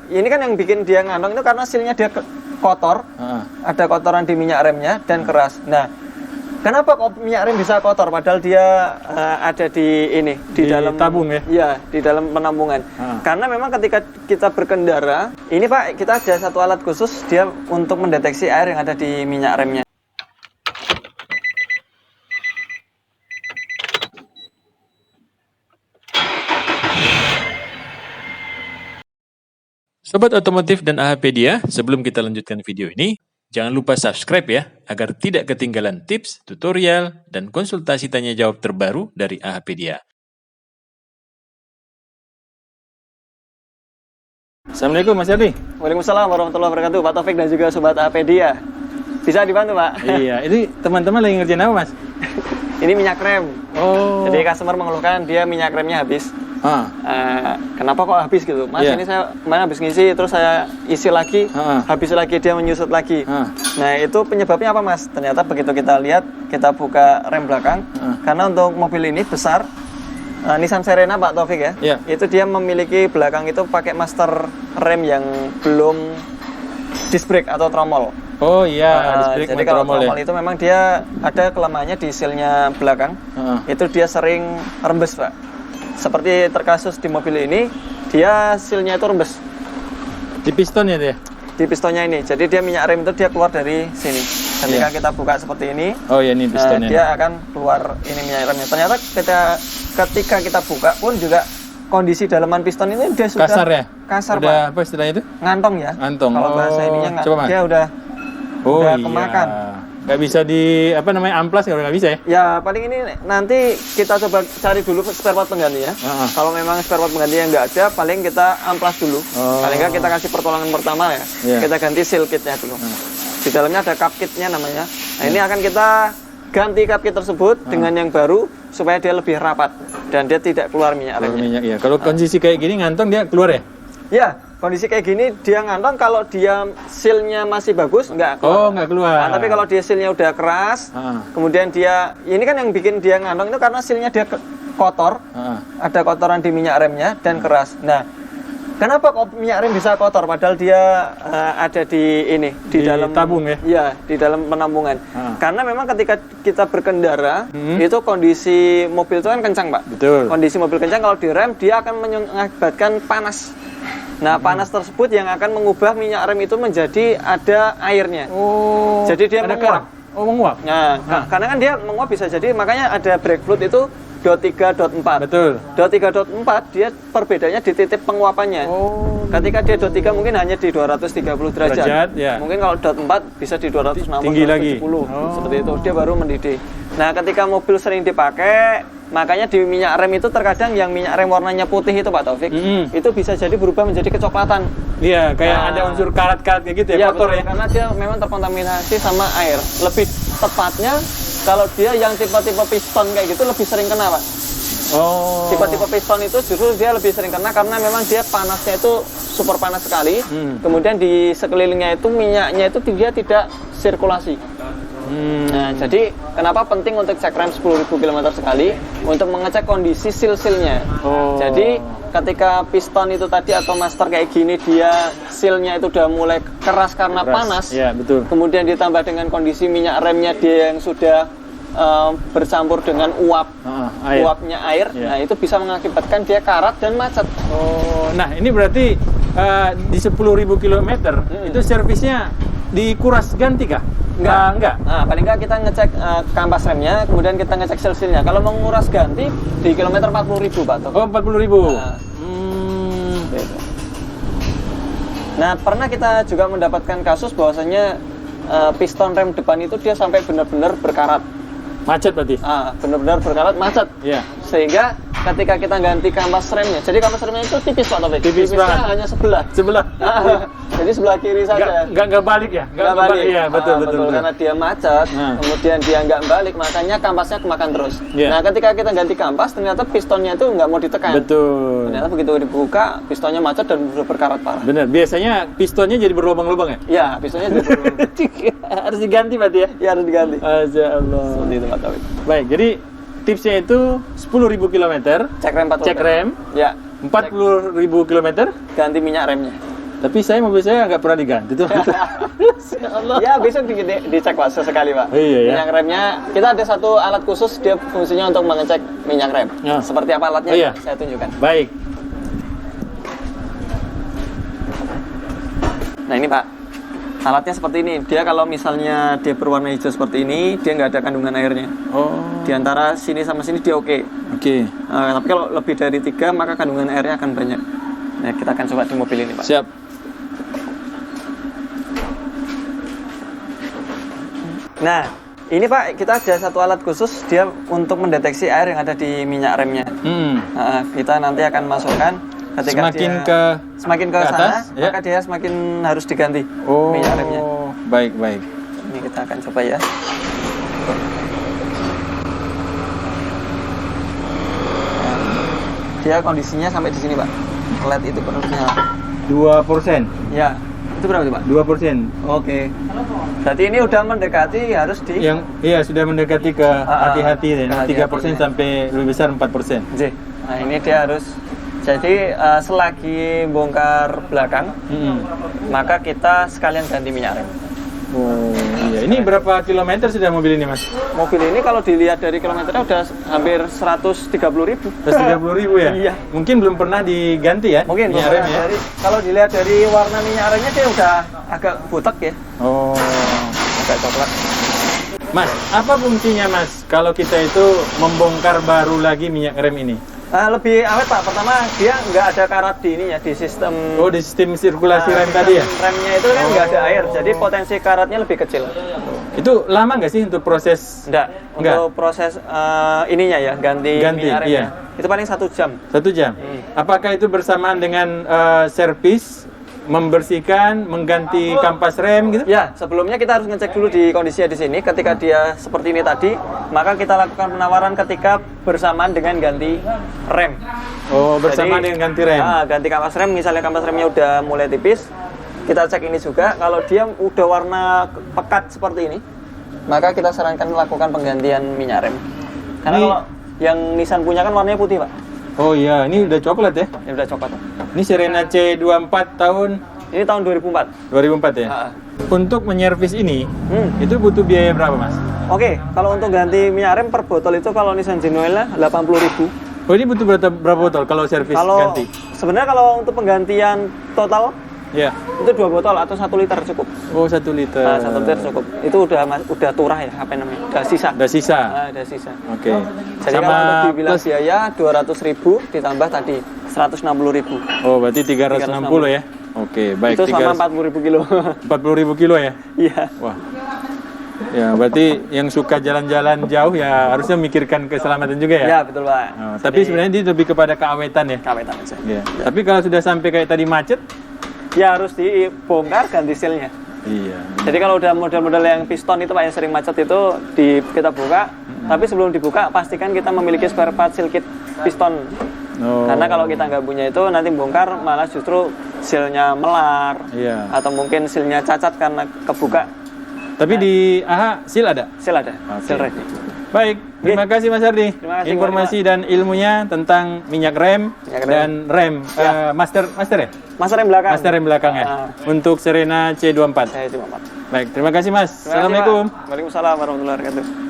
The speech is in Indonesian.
ini kan yang bikin dia ngantong itu karena silnya dia kotor, ada kotoran di minyak remnya dan keras. Nah, kenapa kok minyak rem bisa kotor padahal dia ada di dalam tabung ya? Iya, di dalam penampungan. Karena memang ketika kita berkendara, ini Pak, kita ada satu alat khusus dia untuk mendeteksi air yang ada di minyak remnya. Sobat Otomotif dan AHpedia, sebelum kita lanjutkan video ini, jangan lupa subscribe ya, agar tidak ketinggalan tips, tutorial, dan konsultasi tanya jawab terbaru dari AHpedia. Assalamualaikum Mas Yardi. Waalaikumsalam warahmatullahi wabarakatuh, Pak Taufik dan juga Sobat AHpedia. Bisa dibantu Pak? Iya, ini teman-teman lagi ngerjain apa Mas? Ini minyak rem. Oh. Jadi customer mengeluhkan dia minyak remnya habis. Kenapa kok habis gitu? Mas, ini saya kemarin habis ngisi, terus saya isi lagi, habis lagi dia menyusut lagi. Nah, itu penyebabnya apa Mas? Ternyata begitu kita lihat, kita buka rem belakang, karena untuk mobil ini besar, Nissan Serena Pak Taufik ya, itu dia memiliki belakang itu pakai master rem yang belum disc brake atau tromol. Oh iya, disc brake. Jadi kalau tromol itu memang dia ada kelemahannya di silnya belakang, itu dia sering rembes Pak. Seperti terkasus di mobil ini, dia silnya itu rembes. Di pistonnya dia? Di pistonnya ini. Jadi dia minyak rem itu dia keluar dari sini. Ketika kita buka seperti ini, oh ya ini pistonnya. Dia akan keluar ini minyak remnya. Ternyata ketika kita buka pun juga kondisi dalaman piston ini dia sudah kasar ya? Kasar udah, Pak. Apa istilahnya itu? Ngantong ya. Ngantong. Kalau bahasa ininya dia udah kemakan. Nggak bisa amplas kalau nggak bisa ya? Ya paling ini nanti kita coba cari dulu spare part pengganti ya. Kalau memang spare part pengganti yang nggak ada, paling kita amplas dulu. Paling nggak kita kasih pertolongan pertama ya. Kita ganti seal kitnya dulu. Di dalamnya ada cup kitnya namanya. Nah ini akan kita ganti cup kit tersebut dengan yang baru supaya dia lebih rapat dan dia tidak keluar minyak remnya. Ya. Kalau kondisi kayak gini ngantong dia keluar ya? Ya, kondisi kayak gini dia ngantong kalau dia sealnya masih bagus nggak keluar. Oh, nggak keluar. Nah, tapi kalau dia sealnya udah keras, kemudian dia ini kan yang bikin dia ngantong itu karena sealnya dia kotor, ada kotoran di minyak remnya dan keras. Nah, kenapa kok minyak rem bisa kotor padahal dia ada di dalam tabung ya? Iya, di dalam penampungan. Karena memang ketika kita berkendara itu kondisi mobil itu kan kencang Pak. Betul. Kondisi mobil kencang kalau direm dia akan mengakibatkan panas. Nah, panas tersebut yang akan mengubah minyak rem itu menjadi ada airnya. Oh. Jadi dia menguap. Oh, menguap. Nah, karena kan dia menguap bisa jadi makanya ada brake fluid itu dot 3.4. Betul. Dot 3.4 dia perbedaannya di titik penguapannya. Oh. Ketika dia dot 3 mungkin hanya di 230 derajat. Ya. Mungkin kalau dot 4 bisa di 260 tinggi lagi. Seperti itu. Dia baru mendidih. Nah, ketika mobil sering dipakai, makanya di minyak rem itu terkadang yang minyak rem warnanya putih itu Pak Taufik, itu bisa jadi berubah menjadi kecoklatan. Iya, kayak ada unsur karat-karat kayak gitu ya, kotor betul, ya. Karena dia memang terkontaminasi sama air. Lebih tepatnya kalau dia yang tipe-tipe piston kayak gitu lebih sering kena Pak. Oh. Tipe-tipe piston itu justru dia lebih sering kena karena memang dia panasnya itu super panas sekali. Kemudian di sekelilingnya itu minyaknya itu dia tidak sirkulasi. Nah, jadi kenapa penting untuk cek rem 10.000 km sekali untuk mengecek kondisi seal-sealnya. Jadi ketika piston itu tadi atau master kayak gini dia sealnya itu udah mulai keras karena panas. Ya, betul. Kemudian ditambah dengan kondisi minyak remnya dia yang sudah bercampur dengan uapnya air. Nah, itu bisa mengakibatkan dia karat dan macet. Oh, nah ini berarti di 10.000 km itu servisnya dikuras ganti kah? Enggak. Nah, paling enggak kita ngecek kampas remnya, kemudian kita ngecek seal-sealnya. Kalau mau nguras ganti di kilometer 40.000 Pak. Oh, 40.000. Nah, pernah kita juga mendapatkan kasus bahwasanya piston rem depan itu dia sampai benar-benar berkarat. Macet berarti? Benar-benar berkarat macet. Iya. Sehingga ketika kita ganti kampas remnya, jadi kampas remnya itu tipis Pak Taufik. Tipisnya hanya sebelah. Jadi sebelah kiri saja. Nggak balik ya? Nggak balik. Iya, betul. Karena dia macet, kemudian dia nggak balik, makanya kampasnya kemakan terus. Nah, ketika kita ganti kampas, ternyata pistonnya itu nggak mau ditekan. Betul. Ternyata begitu dibuka, pistonnya macet dan sudah berkarat parah. Benar. Biasanya pistonnya jadi berlubang-lubang ya? Iya, pistonnya jadi berlubang. Harus diganti berarti ya? Iya, harus diganti. Masya Allah. Seperti itu Pak Taufik. Baik, jadi tipsnya itu 10.000 km cek rem 40. Cek rem. Ya. 40.000 km ganti minyak remnya. Tapi mobil saya nggak pernah diganti tuh. Ya besok dicek Pak sesekali Pak. Oh, iya, ya. Minyak remnya kita ada satu alat khusus, dia fungsinya untuk mengecek minyak rem. Ya. Seperti apa alatnya? Oh, iya. Saya tunjukkan. Baik. Nah ini Pak, alatnya seperti ini. Dia kalau misalnya dia berwarna hijau seperti ini, dia nggak ada kandungan airnya. Oh. Di antara sini sama sini dia oke. Oke. Tapi kalau lebih dari 3 maka kandungan airnya akan banyak. Nah kita akan coba di mobil ini Pak. Siap. Nah ini Pak, kita ada satu alat khusus dia untuk mendeteksi air yang ada di minyak remnya. Kita nanti akan masukkan ketika semakin ke sana, atas, ya. maka dia semakin harus diganti minyak remnya. Baik. Ini kita akan coba ya. Dia kondisinya sampai di sini Pak. LED itu penuhnya 2%. ya. Itu berapa sih Pak? 2%. Oke. Berarti ini udah mendekati harus di Iya, sudah mendekati ke hati-hati. 3% ya. sampai lebih besar 4%. Nah ini dia harus. Jadi selagi bongkar belakang, maka kita sekalian ganti minyak rem. Oh iya, ini berapa kilometer sudah mobil ini Mas? Mobil ini kalau dilihat dari kilometernya udah hampir 130.000. 130.000 ya? Iya. Mungkin belum pernah diganti ya? Mungkin minyak rem ya? Kalau dilihat dari warna minyak remnya dia udah agak butek ya. Oh, Agak coklat. Mas, apa fungsinya Mas kalau kita itu membongkar baru lagi minyak rem ini? Lebih awet Pak. Pertama dia nggak ada karat di ini ya, di sistem. Oh, di sistem sirkulasi rem tadi ya? Remnya itu kan nggak ada air, jadi potensi karatnya lebih kecil. Itu lama nggak sih untuk proses? Enggak. Untuk proses ininya ya, ganti minyak remnya. Iya. Itu paling 1 jam. 1 jam. Apakah itu bersamaan dengan servis, membersihkan, mengganti kampas rem gitu? Ya, sebelumnya kita harus ngecek dulu di kondisinya di sini. Ketika dia seperti ini tadi, maka kita lakukan penawaran ketika bersamaan dengan ganti rem. Oh, bersamaan dengan ganti rem. Ganti kampas rem, misalnya kampas remnya udah mulai tipis, kita cek ini juga. Kalau dia udah warna pekat seperti ini, maka kita sarankan melakukan penggantian minyak rem. Karena kalau yang Nissan punya kan warnanya putih Pak. Oh iya, ini udah coklat ya? Ini udah coklat. Ini Serena C24 tahun? Ini tahun 2004. 2004 ya? Untuk menyervis ini, itu butuh biaya berapa Mas? Oke, kalau untuk ganti minyak rem per botol itu kalau Nissan Genuela 80.000. Oh ini butuh berapa botol kalau servis ganti? Sebenarnya kalau untuk penggantian total, ya itu 2 botol atau 1 liter cukup. Oh 1 liter. 1 liter cukup. Itu udah turah ya, apa namanya? Udah sisa. Udah sisa. Udah sisa. Oke. Jadi sama kalau untuk dibilang plus biaya 200.000 ditambah tadi 160.000. Oh berarti 360 ya? Oke baik. Itu sama 40.000 kilo. 40.000 kilo ya? Iya. Wah. Ya berarti yang suka jalan-jalan jauh ya harusnya memikirkan keselamatan juga ya? Iya betul Pak. Oh, tapi sebenarnya dia lebih kepada keawetan ya? Keawetan aja. Ya. Tapi kalau sudah sampai kayak tadi macet? Ya harus dibongkar ganti sealnya. Iya. Jadi kalau udah model-model yang piston itu Pak yang sering macet itu kita buka. Tapi sebelum dibuka pastikan kita memiliki spare part seal kit piston. Oh. Karena kalau kita nggak punya itu nanti bongkar malah justru sealnya melar. Iya. Atau mungkin sealnya cacat karena kebuka. Tapi di AHA seal ada? Seal ada. Okay. Seal ready. Baik, terima kasih Mas Ardi. Terima kasih, informasi dan ilmunya tentang minyak rem, dan rem Ya. master ya? Master rem belakang. Master rem belakang ya. Untuk Serena C24. C24. Baik, terima kasih Mas. Terima kasih, Assalamualaikum. Pak. Waalaikumsalam warahmatullahi wabarakatuh.